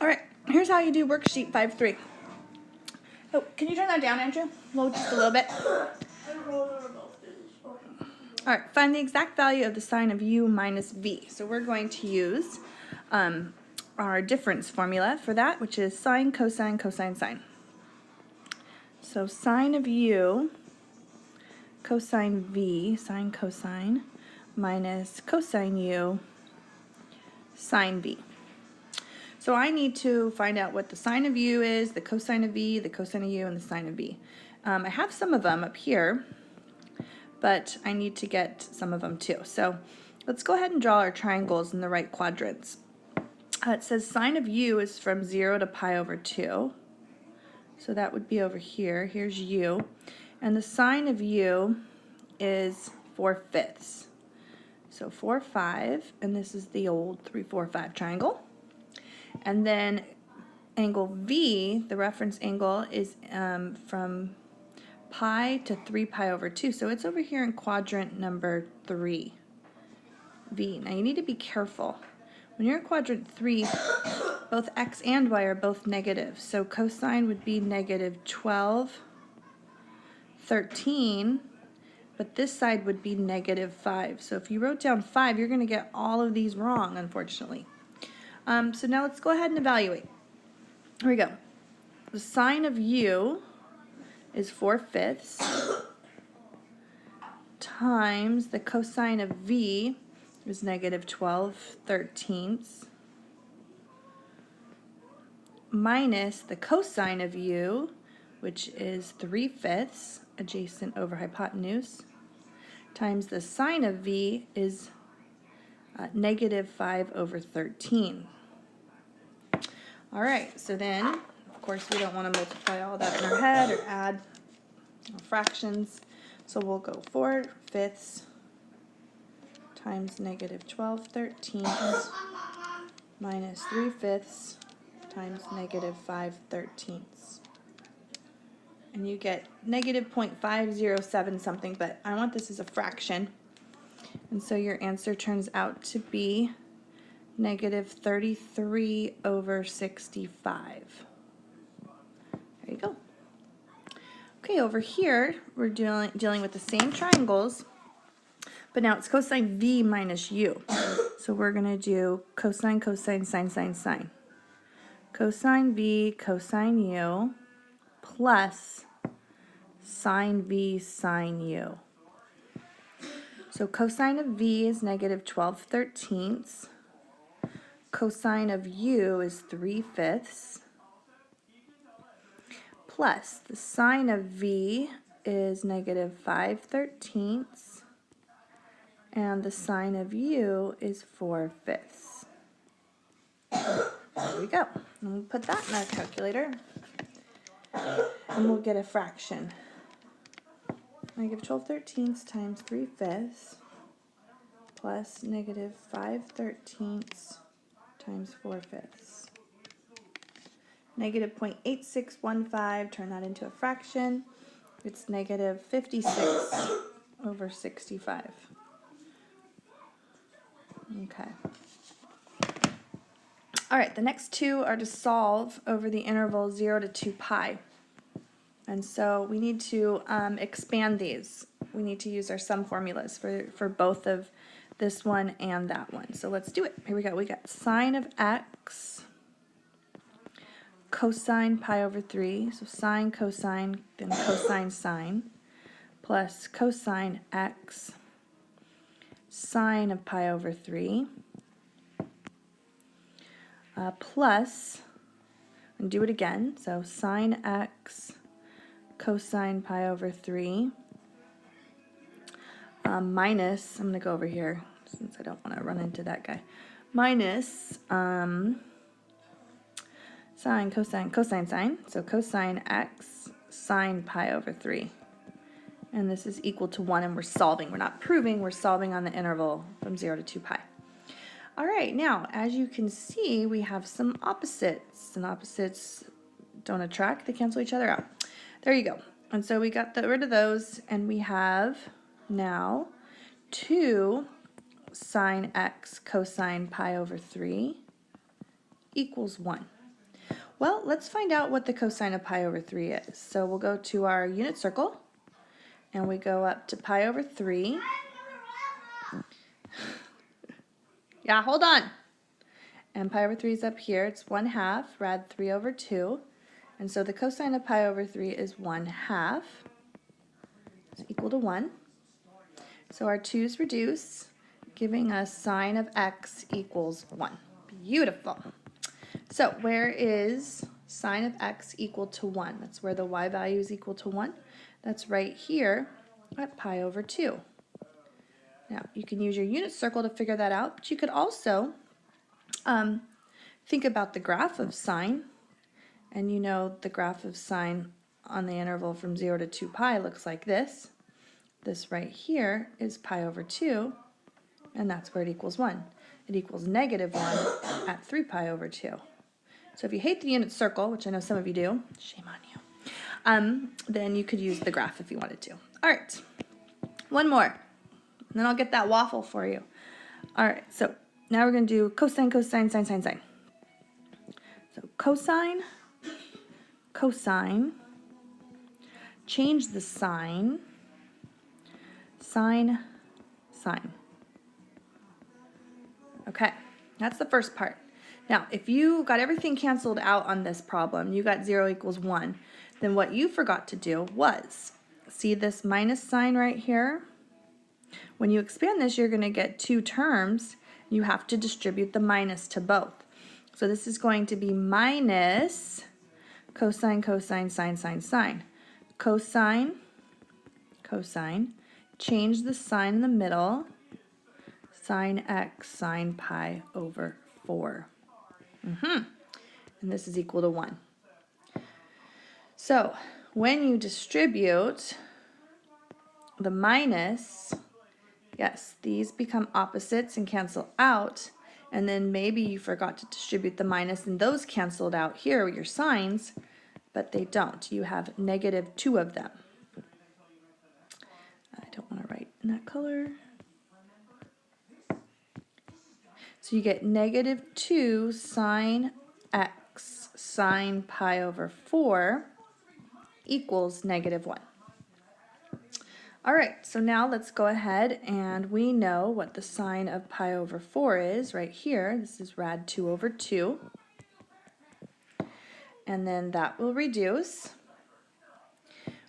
All right, here's how you do worksheet 5.3. Oh, can you turn that down, Andrew? Low, just a little bit. All right, find the exact value of the sine of u minus v. So we're going to use our difference formula for that, which is sine, cosine, cosine, sine. So sine of u, cosine v, sine, cosine, minus cosine u, sine v. So I need to find out what the sine of u is, the cosine of v, the cosine of u, and the sine of v. I have some of them up here, but I need to get some of them too. So let's go ahead and draw our triangles in the right quadrants. It says sine of u is from 0 to pi over 2. So that would be over here. Here's u. And the sine of u is 4/5. So 4, 5, and this is the old 3, 4, 5 triangle. And then angle V, the reference angle, is from pi to 3 pi over 2. So it's over here in quadrant number 3, V. Now you need to be careful. When you're in quadrant 3, both x and y are both negative. So cosine would be negative 12, 13, but this side would be negative 5. So if you wrote down 5, you're going to get all of these wrong, unfortunately. So now let's go ahead and evaluate. Here we go. The sine of u is 4/5 times the cosine of v is negative 12/13 minus the cosine of u, which is 3/5 adjacent over hypotenuse, times the sine of v is negative 5/13. All right, so then, of course, we don't want to multiply all that in our head or add fractions. So we'll go 4/5 times negative 12/13 minus 3/5 times negative 5/13. And you get negative 0.507 something, but I want this as a fraction. And so your answer turns out to be negative 33/65. There you go. Okay, over here, we're dealing with the same triangles, but now it's cosine v minus u. So we're going to do cosine, cosine, sine, sine, sine. Cosine v, cosine u, plus sine v, sine u. So cosine of v is negative 12/13. Cosine of u is 3/5. Plus the sine of v is negative 5/13. And the sine of u is 4/5. There we go. And we'll put that in our calculator. And we'll get a fraction. Negative 12/13 times 3/5 plus negative 5/13 times 4/5. Negative 0.8615, turn that into a fraction. It's negative 56/65. Okay. All right, the next two are to solve over the interval 0 to 2 pi. And so we need to expand these. We need to use our sum formulas for both of this one and that one. So let's do it. Here we go. We got sine of x, cosine pi over 3. So sine, cosine, then cosine, sine, plus cosine x, sine of pi over 3, plus, and do it again. So sine x, cosine pi over 3, minus, I'm going to go over here since I don't want to run into that guy, minus sine, cosine, cosine, sine, so cosine x, sine pi over 3. And this is equal to 1, and we're solving. We're not proving, we're solving on the interval from 0 to 2 pi. All right, now, as you can see, we have some opposites, and opposites don't attract, they cancel each other out. There you go. And so we got rid of those, and we have now 2 sine x cosine pi over 3 equals 1. Well, let's find out what the cosine of pi over 3 is. So we'll go to our unit circle, and we go up to pi over 3. Yeah, hold on. And pi over 3 is up here. It's 1/2 rad 3 over 2. And so the cosine of pi over 3 is 1/2. It's equal to 1. So our 2's reduce, giving us sine of x equals 1. Beautiful. So where is sine of x equal to 1? That's where the y value is equal to 1. That's right here at pi over 2. Now, you can use your unit circle to figure that out, but you could also think about the graph of sine. And you know the graph of sine on the interval from 0 to 2 pi looks like this. This right here is pi over 2, and that's where it equals 1. It equals -1 at 3 pi over 2. So if you hate the unit circle, which I know some of you do, shame on you, then you could use the graph if you wanted to. All right, one more, and then I'll get that waffle for you. All right, so now we're going to do cosine, cosine, sine, sine, sine. So cosine, cosine, change the sign, sine, sine. Okay, that's the first part. Now, if you got everything canceled out on this problem, you got 0 equals 1, then what you forgot to do was, see this minus sign right here? When you expand this, you're going to get 2 terms. You have to distribute the minus to both. So this is going to be minus cosine, cosine, sine, sine, sine. Cosine, cosine, change the sign in the middle, sine x sine pi over 4. And this is equal to 1. So when you distribute the minus, yes, these become opposites and cancel out, and then maybe you forgot to distribute the minus and those canceled out. Here are your signs, but they don't. You have -2 of them. I don't want to write in that color. So you get -2 sine x sine pi over 4 equals -1. All right, so now let's go ahead, and we know what the sine of pi over 4 is right here. This is rad 2 over 2. And then that will reduce.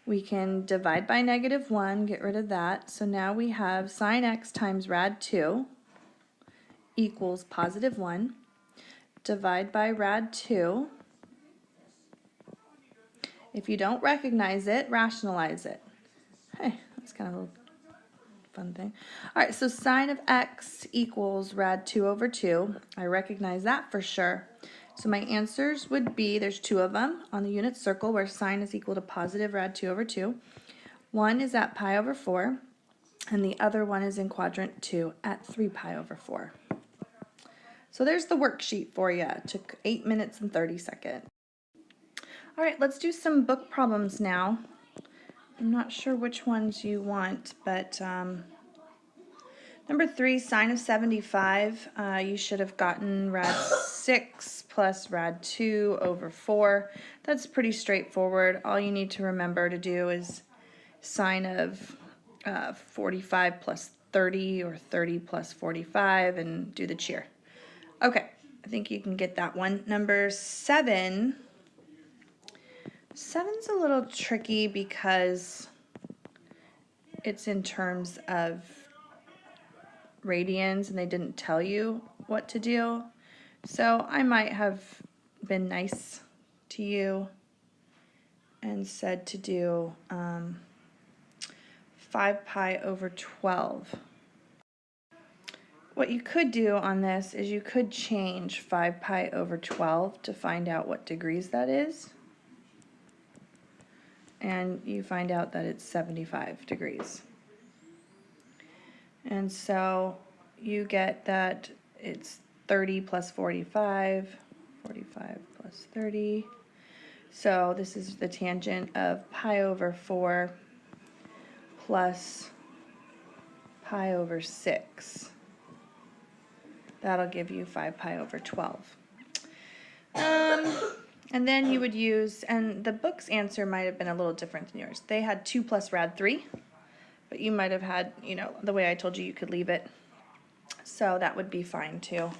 We can divide by -1, get rid of that. So now we have sine x times rad 2 equals +1. Divide by rad 2. If you don't recognize it, rationalize it. Hey, that's kind of a little fun thing. All right, so sine of x equals rad 2 over 2. I recognize that for sure. So my answers would be, there's 2 of them on the unit circle where sine is equal to positive rad 2 over 2. One is at pi over 4, and the other one is in quadrant 2 at 3 pi over 4. So there's the worksheet for you. It took 8 minutes and 30 seconds. All right, let's do some book problems now. I'm not sure which ones you want, but number 3, sine of 75, you should have gotten rad 6 plus rad 2 over 4. That's pretty straightforward. All you need to remember to do is sine of 45 plus 30 or 30 plus 45 and do the cheer. Okay, I think you can get that one. Number 7. 7's a little tricky because it's in terms of radians and they didn't tell you what to do. So I might have been nice to you and said to do 5 pi over 12. What you could do on this is you could change 5 pi over 12 to find out what degrees that is. And you find out that it's 75 degrees. And so you get that it's 30 plus 45, 45 plus 30. So this is the tangent of pi over 4 plus pi over 6. That'll give you 5 pi over 12. And And then you would use, and the book's answer might have been a little different than yours. They had 2 plus rad 3, but you might have had, you know, the way I told you could leave it. So that would be fine too,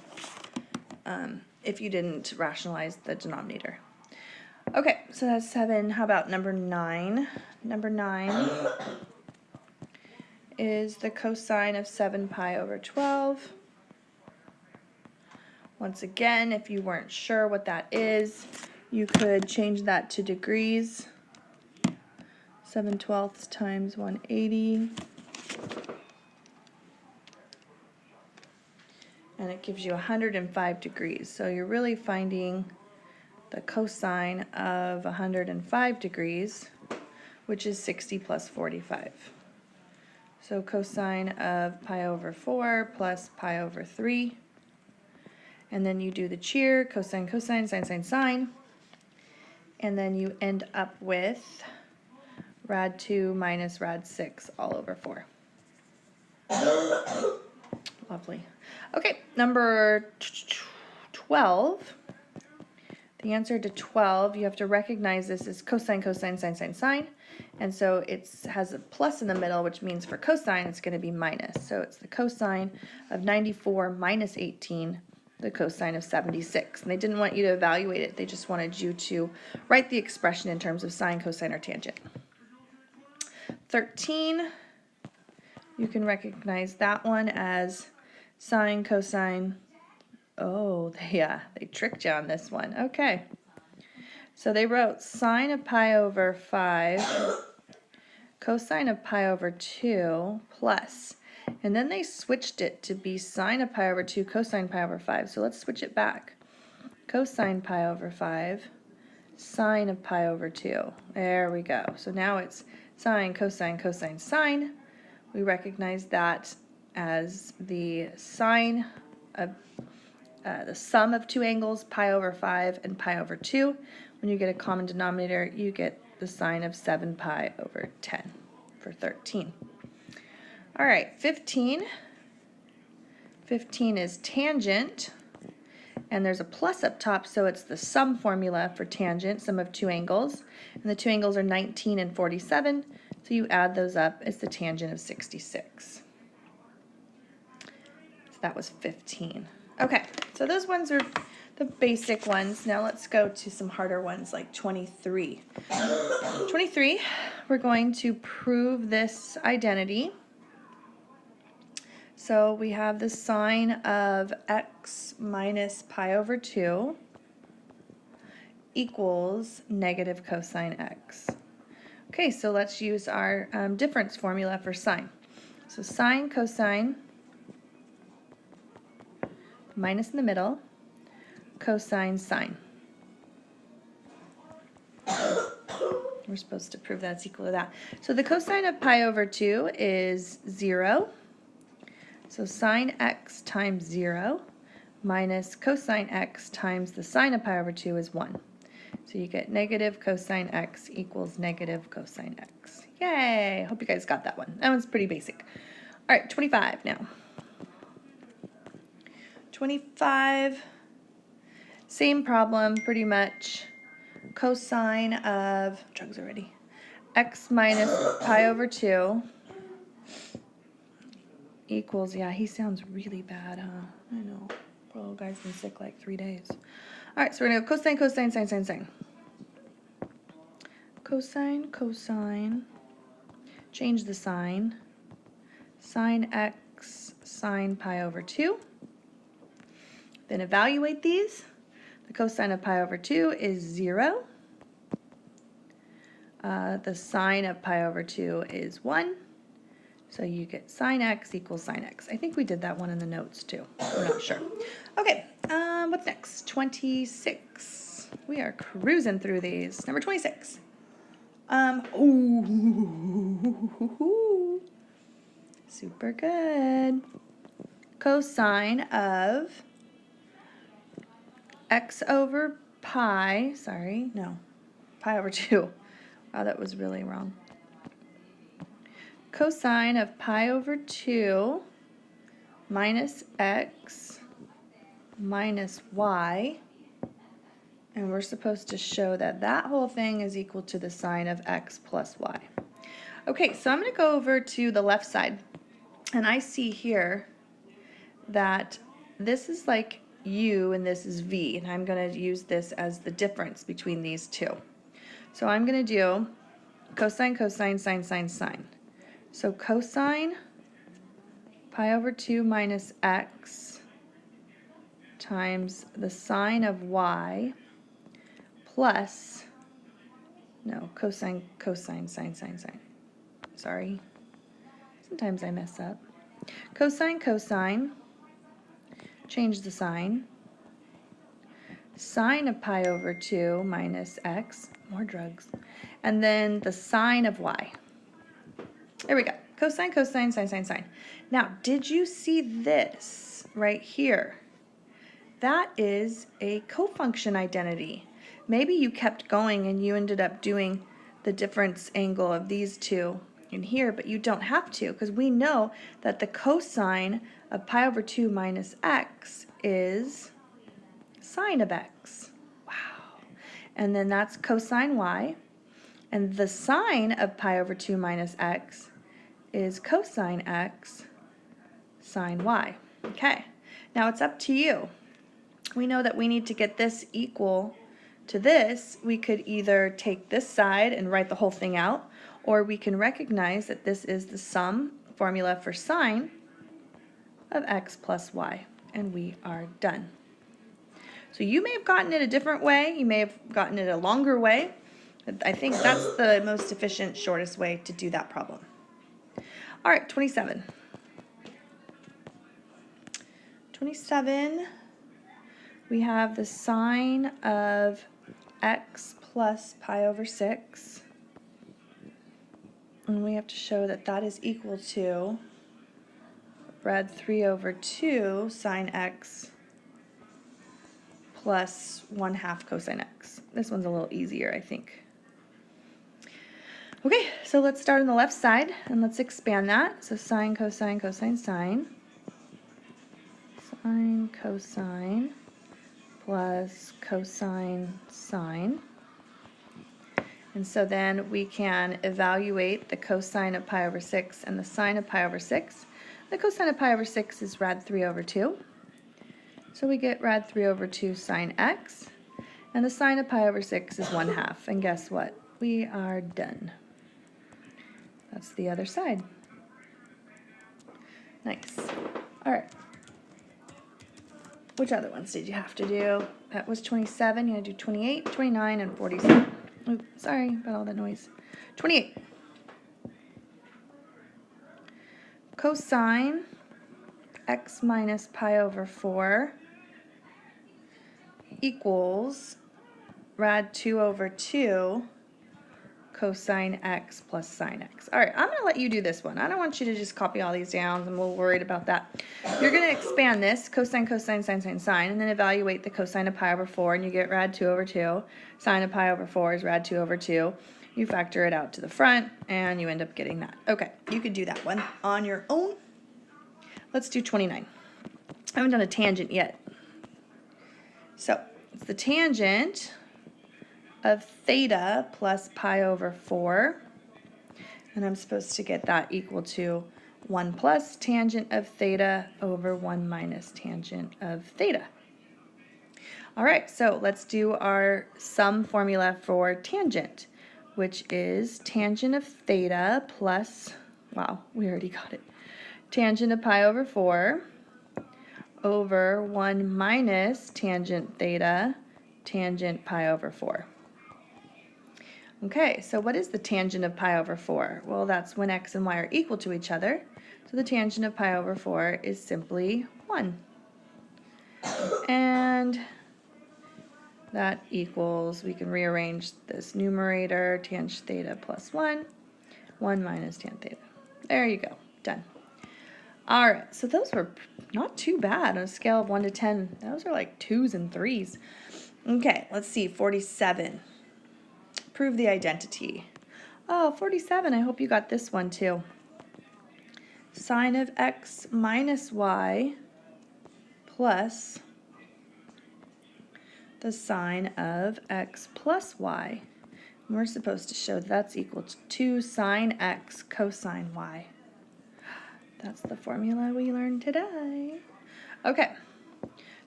if you didn't rationalize the denominator. Okay, so that's 7. How about number 9? Number 9 is the cosine of 7 pi over 12. Once again, if you weren't sure what that is, you could change that to degrees. 7/12 times 180. And it gives you 105 degrees. So you're really finding the cosine of 105 degrees, which is 60 plus 45. So cosine of pi over 4 plus pi over 3. And then you do the cheer, cosine, cosine, sine, sine, sine. And then you end up with rad 2 minus rad 6 all over 4. Lovely. Okay, number 12. The answer to 12, you have to recognize this is cosine, cosine, sine, sine, sine. And so it has a plus in the middle, which means for cosine, it's going to be minus. So it's the cosine of 94 minus 18, the cosine of 76. And they didn't want you to evaluate it. They just wanted you to write the expression in terms of sine, cosine, or tangent. 13, you can recognize that one as sine, cosine. Oh, they tricked you on this one. Okay. So they wrote sine of pi over 5, cosine of pi over 2, plus. And then they switched it to be sine of pi over 2, cosine pi over 5. So let's switch it back. Cosine pi over 5, sine of pi over 2. There we go. So now it's sine, cosine, cosine, sine. We recognize that as the sine of the sum of two angles, pi over 5 and pi over 2. When you get a common denominator, you get the sine of 7 pi over 10 for 13. All right, 15. 15 is tangent, and there's a plus up top, so it's the sum formula for tangent, sum of two angles. And the two angles are 19 and 47, so you add those up, it's the tangent of 66. So that was 15. Okay, so those ones are the basic ones. Now let's go to some harder ones like 23. 23, we're going to prove this identity. So we have the sine of x minus pi over 2 equals negative cosine x. Okay, so let's use our difference formula for sine. So sine, cosine, minus in the middle, cosine, sine. We're supposed to prove that's equal to that. So the cosine of pi over 2 is 0. So sine x times 0 minus cosine x times the sine of pi over 2 is 1. So you get negative cosine x equals negative cosine x. Yay! Hope you guys got that one. That one's pretty basic. All right, 25 now. 25, same problem pretty much. Cosine of, drugs already, x minus pi over 2 equals, yeah, he sounds really bad, huh? I know. Poor little guy's been sick like 3 days. All right, so we're going to go cosine, cosine, sine, sine, sine. Cosine, cosine, change the sign. Sine x, sine pi over 2. Then evaluate these. The cosine of pi over 2 is 0. The sine of pi over 2 is 1. So you get sine x equals sine x. I think we did that one in the notes too. We're not sure. Okay, what's next? 26. We are cruising through these. Number 26. Ooh, super good. Cosine of x over pi, pi over 2. Wow, that was really wrong. Cosine of pi over 2 minus x minus y, And we're supposed to show that that whole thing is equal to the sine of x plus y. Okay, so I'm going to go over to the left side. And I see here that this is like u and this is v. And I'm going to use this as the difference between these two. So I'm going to do cosine, cosine, sine, sine, sine. So cosine pi over 2 minus x times the sine of y plus, no, cosine, cosine, sine, sine, sine. Sorry. Sometimes I mess up. Cosine, cosine, change the sign. Sine of pi over 2 minus x, more drugs. And then the sine of y. There we go. Cosine, cosine, sine, sine, sine. Now, did you see this right here? That is a cofunction identity. Maybe you kept going and you ended up doing the difference angle of these two in here, but you don't have to, because we know that the cosine of pi over 2 minus x is sine of x. Wow. And then that's cosine y. And the sine of pi over 2 minus x is cosine x sine y. Okay. Now it's up to you. We know that we need to get this equal to this. We could either take this side and write the whole thing out, or we can recognize that this is the sum formula for sine of x plus y. And we are done. So you may have gotten it a different way. You may have gotten it a longer way. I think that's the most efficient, shortest way to do that problem. All right, 27. 27, we have the sine of x plus pi over 6. And we have to show that that is equal to rad 3 over 2 sine x plus 1/2 cosine x. This one's a little easier, I think. Okay, so let's start on the left side and let's expand that. So sine, cosine, cosine, sine. Sine, cosine, plus cosine, sine. And so then we can evaluate the cosine of pi over 6 and the sine of pi over 6. The cosine of pi over 6 is rad 3 over 2. So we get rad 3 over 2 sine x. And the sine of pi over 6 is 1/2. And guess what? We are done. That's the other side. Nice. All right. Which other ones did you have to do? That was 27. You had to do 28, 29, and 47. Oops, sorry about all that noise. 28. Cosine x minus pi over 4 equals rad 2 over 2 cosine x plus sine x. All right, I'm going to let you do this one. I don't want you to just copy all these down. I'm a little worried about that. You're going to expand this, cosine, cosine, sine, sine, sine, and then evaluate the cosine of pi over 4, and you get rad 2 over 2. Sine of pi over 4 is rad 2 over 2. You factor it out to the front, and you end up getting that. Okay, you could do that one on your own. Let's do 29. I haven't done a tangent yet. So, it's the tangent of theta plus pi over 4, and I'm supposed to get that equal to 1 plus tangent of theta over 1 minus tangent of theta. All right, so let's do our sum formula for tangent, which is tangent of theta plus, wow, we already got it, tangent of pi over 4 over 1 minus tangent theta, tangent pi over 4. Okay, so what is the tangent of pi over 4? Well, that's when x and y are equal to each other. So the tangent of pi over 4 is simply 1. And that equals, we can rearrange this numerator, tangent theta plus 1, 1 minus tan theta. There you go, done. All right, so those were not too bad on a scale of 1 to 10. Those are like 2s and 3s. Okay, let's see, 47. Prove the identity. Oh, 47, I hope you got this one too. Sine of x minus y plus the sine of x plus y. And we're supposed to show that's equal to 2 sine x cosine y. That's the formula we learned today. Okay,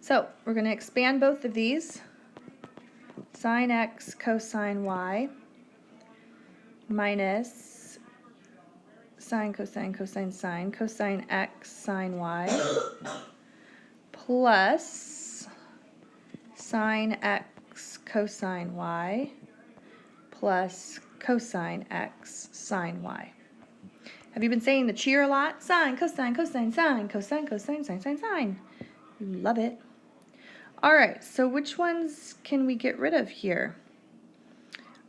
so we're going to expand both of these. Sine x cosine y minus sine cosine cosine sine cosine x sine y plus sine x cosine y plus cosine x sine y. Have you been saying the cheer a lot? Sine, cosine, cosine, sine, cosine, cosine, sine, sine, sine. You love it. All right, so which ones can we get rid of here?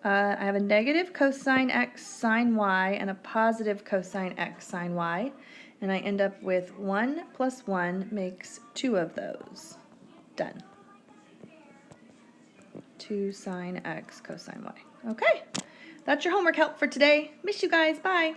I have a negative cosine x sine y and a positive cosine x sine y. And I end up with 1 plus 1 makes 2 of those. Done. 2 sine x cosine y. Okay, that's your homework help for today. Miss you guys. Bye.